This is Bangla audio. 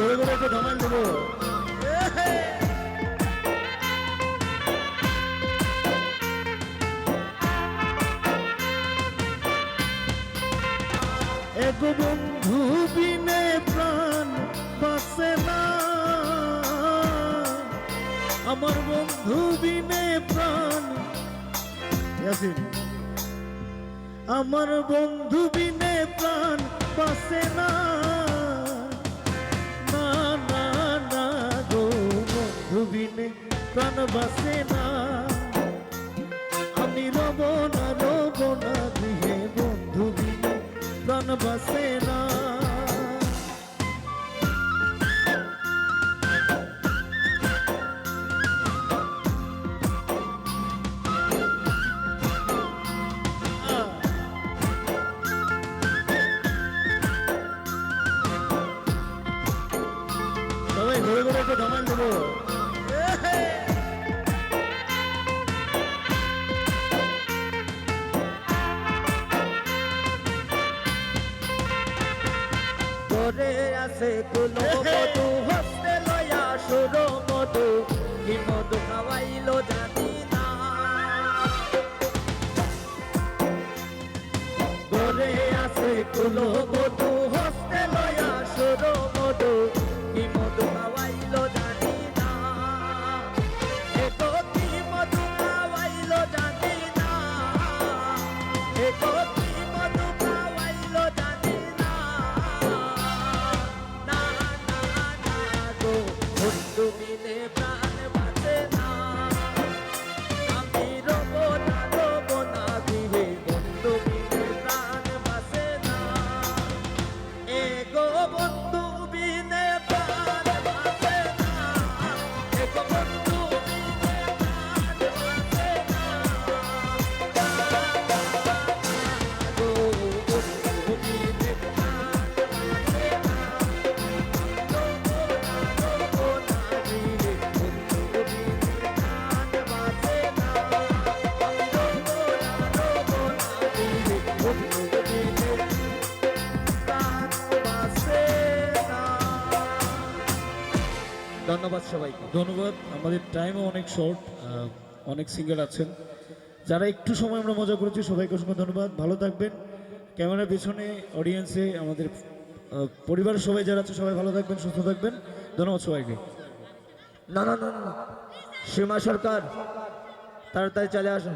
ঘুরে ঘুরে একটু ধমাল দেবো। এক বন্ধু বিনে প্রাণ বাঁচে না, আমার বন্ধু বিনে প্রাণ, আমার বন্ধু বিনে প্রাণ বাঁচে না, না না না গো বন্ধু বিনে প্রাণ বাঁচে না, আমি রব না গৃহে বন্ধু বিনে প্রাণ বাঁচে না। সবাই ঘুরে ঘুরে একটু ধমাল দেবো। করে আছে কুলো মধু হস্তে লয়া সুরো মধু, কি মধু খাওয়াইলো জানি না। করে আছে কুলো মধু হস্তে লয়া সুরো মধু, কি মধু খাওয়াইলো জানি না। এগো কি মধু খাওয়াইলো জানি না, এগো কি মধু খাওয়াইলো জানি না। না না না গো বন্ধু বিনে প্রাণ বাঁচে না, আমি রব না গৃহে বন্ধু বিনে প্রাণ বাঁচে না। এগো বন্ধু বিনে প্রাণ বাঁচে না, এগো বন্ধু বিনে প্রাণ বাঁচে না। না না না গো বন্ধু বিনে প্রাণ বাঁচে না, রব না গৃহে বন্ধু বিনে প্রাণ বাঁচে না, আমি রব না গৃহে বন্ধু বিনে প্রাণ বাঁচে না। ধন্যবাদ সবাইকে। ধন্যবাদ। আমাদের টাইমও অনেক শর্ট, অনেক সিঙ্গার আছেন, যারা একটু সময় আমরা মজা করেছি সবাইকে অসংখ্য ধন্যবাদ। ভালো থাকবেন। ক্যামেরার পিছনে অডিয়েন্সে আমাদের পরিবারের সবাই যারা আছে সবাই ভালো থাকবেন, সুস্থ থাকবেন। ধন্যবাদ সবাইকে। না না না না, সীমা সরকার তাড়াতাড়ি চলে আসুন।